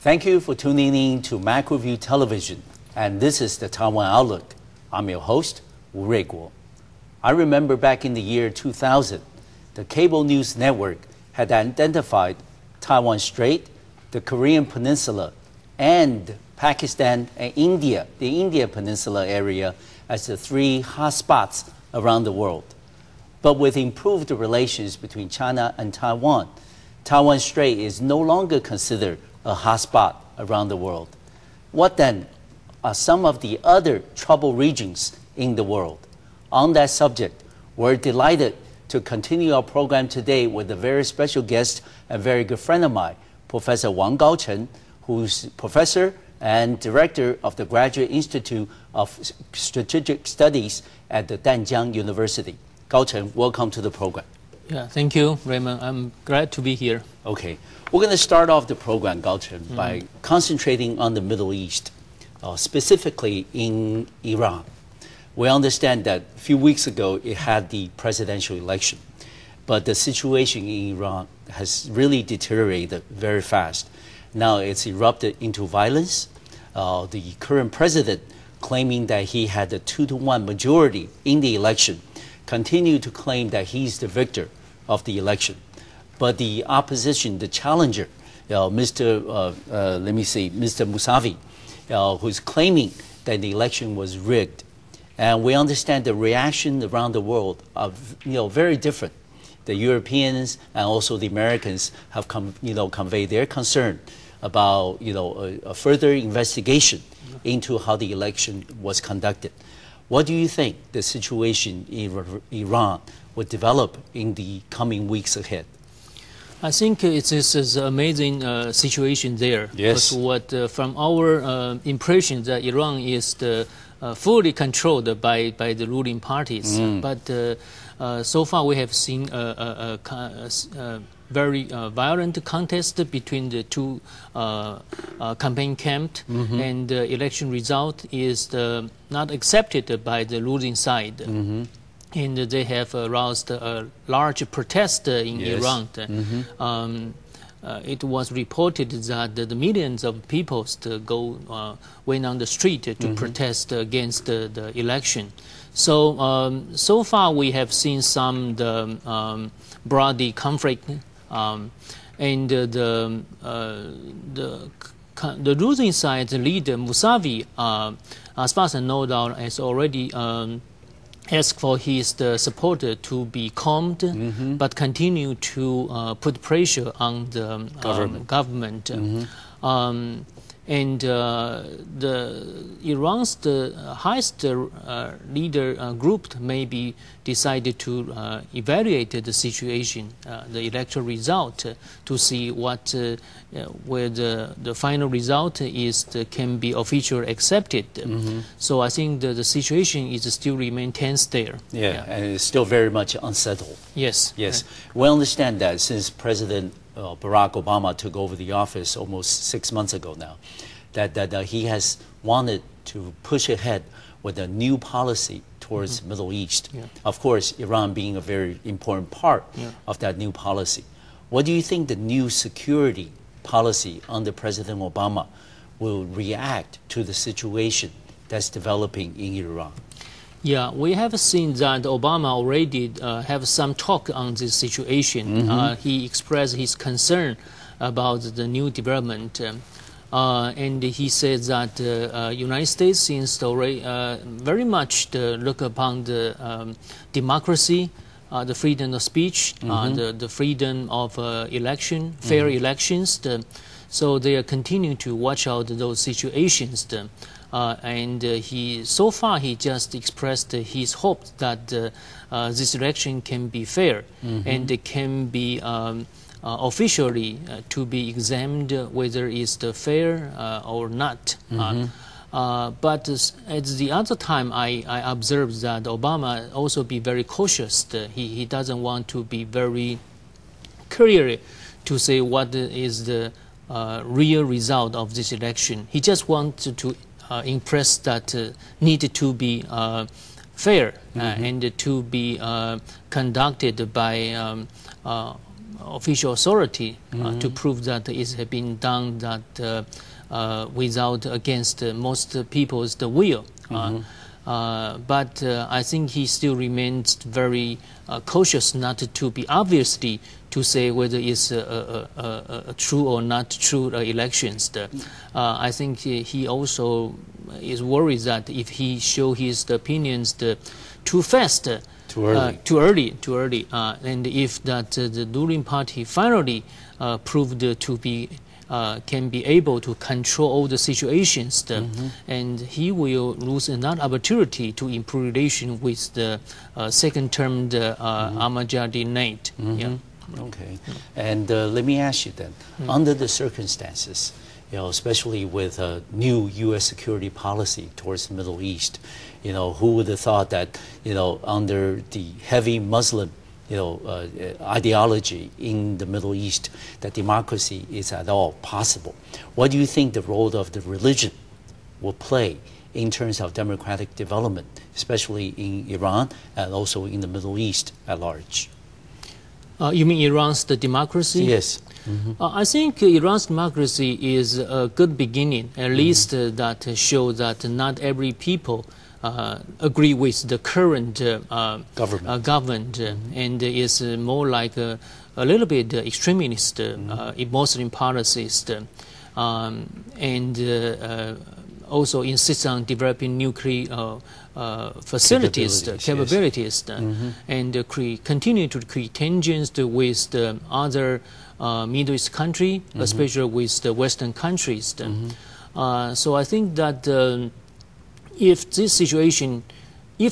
Thank you for tuning in to MacroView Television, and this is the Taiwan Outlook. I'm your host, Wu Ruiguo. I remember back in the year 2000, the cable news network had identified Taiwan Strait, the Korean Peninsula, and Pakistan and India, the India Peninsula area, as the three hotspots around the world. But with improved relations between China and Taiwan, Taiwan Strait is no longer considered a hotspot around the world. What then are some of the other trouble regions in the world? On that subject, we're delighted to continue our program today with a very special guest and very good friend of mine, Professor Wang Kaocheng, who's professor and director of the Graduate Institute of Strategic Studies at the Tamkang University. Kaocheng, welcome to the program. Yeah, thank you, Raymond. I'm glad to be here. Okay, we're going to start off the program, Kaocheng, by concentrating on the Middle East, specifically in Iran. We understand that a few weeks ago it had the presidential election, but the situation in Iran has really deteriorated very fast. Now it's erupted into violence. The current president, claiming that he had a 2-to-1 majority in the election, continued to claim that he's the victor of the election. But the opposition, the challenger, Mr. Mousavi, who's claiming that the election was rigged. And we understand the reaction around the world are very different. The Europeans and also the Americans have conveyed their concern about a further investigation into how the election was conducted. What do you think the situation in Iran would develop in the coming weeks ahead? I think it is an amazing situation there. Yes. But from our impression that Iran is fully controlled by the ruling parties. But so far we have seen a very violent contest between the two campaign camps, and the election result is not accepted by the losing side. And they have aroused a large protest in Iran. It was reported that the millions of people went on the street to protest against the election. So so far we have seen some bloody conflict, and the losing side leader Mousavi, as far as I know, has already asked for his supporter to be calmed, but continue to put pressure on the government. And Iran's highest leader group may be decided to evaluate the situation, the electoral result, to see what where the final result is can be officially accepted. So I think the situation is still remain tense there. Yeah, and it's still very much unsettled. Yes. Yes. We understand that since President Barack Obama took over the office almost 6 months ago now, that he has wanted to push ahead with a new policy towards the Middle East. Of course, Iran being a very important part of that new policy. What do you think the new security policy under President Obama will react to the situation that's developing in Iran? Yeah, we have seen that Obama already have some talk on this situation. He expressed his concern about the new development, and he said that the United States seems to very much look upon the democracy, the freedom of speech, the freedom of election, fair elections. So they are continuing to watch out those situations. And so far he just expressed his hope that this election can be fair and it can be officially to be examined whether it's fair or not. But at the other time, I observed that Obama also be very cautious. He doesn't want to be very clear to say what is the real result of this election. He just wants to impress that need to be fair and to be conducted by official authority to prove that it has been done that without against most people's will. But I think he still remains very cautious not to be obviously to say whether it's a true or not true elections. I think he also is worried that if he show his opinions too fast, too early, and if that the ruling party finally proved to be can be able to control all the situations, and he will lose another opportunity to improve relation with the second-term Ahmadinejad. Yeah. Okay, and let me ask you then, under the circumstances, especially with a new U.S. security policy towards the Middle East, who would have thought that, under the heavy Muslim, ideology in the Middle East, that democracy is at all possible? What do you think the role of the religion will play in terms of democratic development, especially in Iran and also in the Middle East at large? You mean Iran's democracy? Yes. I think Iran's democracy is a good beginning, at least that shows that not every people agree with the current government and is more like a little bit extremist Muslim policies, and also insists on developing nuclear capabilities, and continue to create tensions with the other Middle East country, especially with the Western countries. So I think that if this situation,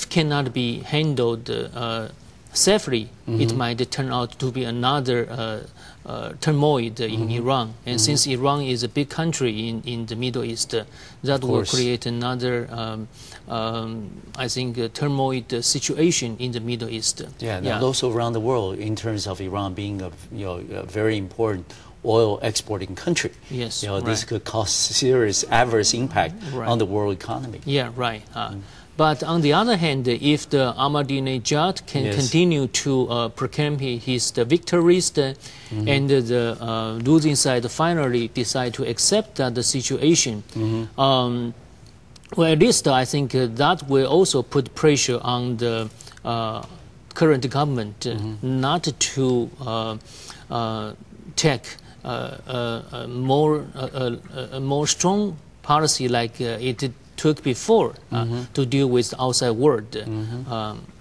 cannot be handled safely, it might turn out to be another turmoil in Iran. And since Iran is a big country in the Middle East, that will create another, I think, turmoil situation in the Middle East. And also around the world, in terms of Iran being a very important oil exporting country. Yes, this could cause serious adverse impact on the world economy. Yeah, right. But on the other hand, if the Ahmadinejad can continue to proclaim his victories, and the losing side finally decide to accept the situation, well, at least I think that will also put pressure on the current government not to take a more strong policy like it took before to deal with the outside world,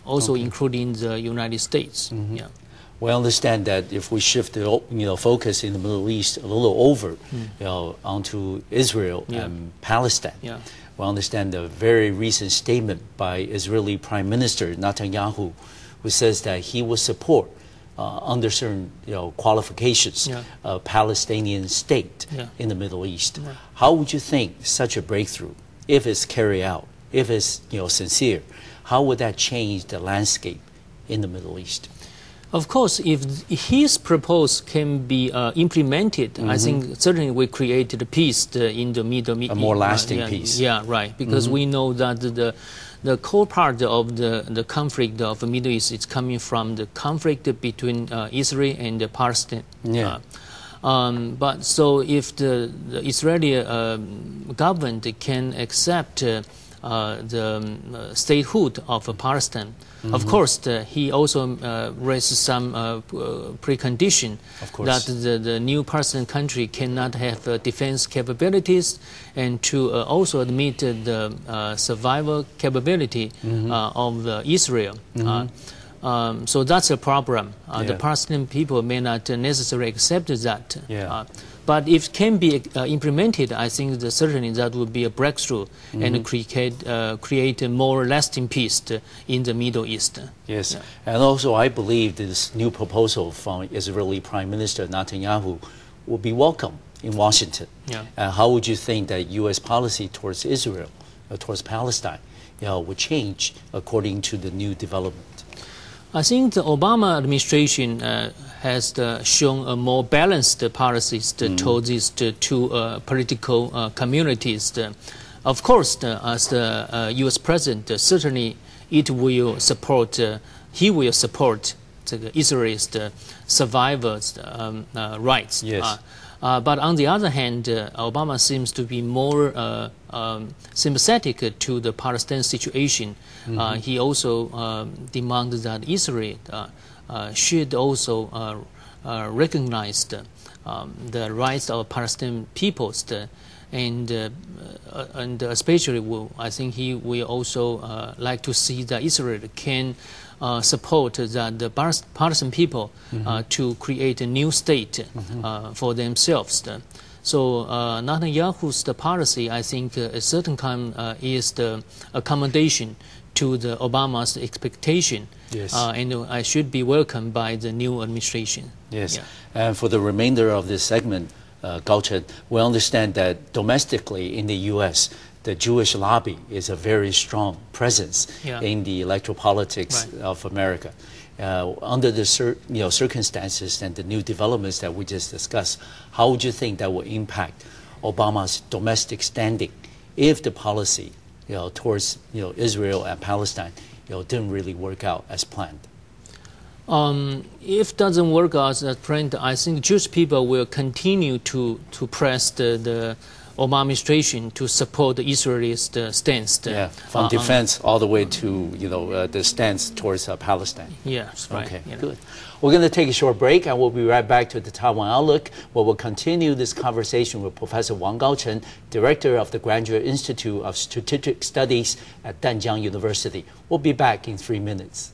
also including the United States. We understand that if we shift the focus in the Middle East a little over onto Israel and Palestine, we understand the very recent statement by Israeli Prime Minister Netanyahu, who says that he will support under certain qualifications a Palestinian state in the Middle East. How would you think such a breakthrough, if it's carried out, if it's sincere, how would that change the landscape in the Middle East? Of course, if his proposal can be implemented, I think certainly we created a peace in the Middle East. A more lasting peace. Yeah, right. Because we know that the core part of the conflict of the Middle East is coming from the conflict between Israel and Palestine. But so if the Israeli government can accept the statehood of Palestine, of course, he also raised some precondition that the new Palestinian country cannot have defense capabilities, and to also admit the survival capability of Israel. So that's a problem. The Palestinian people may not necessarily accept that. But if it can be implemented, I think that certainly that would be a breakthrough and create a more lasting peace in the Middle East. Yes, and also I believe this new proposal from Israeli Prime Minister Netanyahu will be welcome in Washington. How would you think that U.S. policy towards Israel, towards Palestine, would change according to the new development? I think the Obama administration has shown a more balanced policies towards these two political communities. Of course, as the U.S. president, certainly he will support Israel's survivors' rights. Yes. But on the other hand, Obama seems to be more sympathetic to the Palestinian situation. He also demanded that Israel should also recognize the rights of Palestinian peoples, and especially, I think he will also like to see that Israel can support that the Palestinian people to create a new state for themselves. So Netanyahu's policy, I think, at a certain time is the accommodation to the Obama's expectation, yes. And I should be welcomed by the new administration. Yes, yeah. And for the remainder of this segment, Kaocheng, we understand that domestically in the U.S., the Jewish lobby is a very strong presence in the electoral politics of America. Under the circumstances and the new developments that we just discussed, how would you think that will impact Obama's domestic standing if the policy towards Israel and Palestine didn't really work out as planned? If it doesn't work out as planned, I think Jewish people will continue to press the Obama administration to support the Israel's stance. From defense all the way to the stance towards Palestine. Yes, right. Okay, good. We're going to take a short break, and we'll be right back to the Taiwan Outlook, where we'll continue this conversation with Professor Wang Kaocheng, Director of the Graduate Institute of Strategic Studies at Tamkang University. We'll be back in 3 minutes.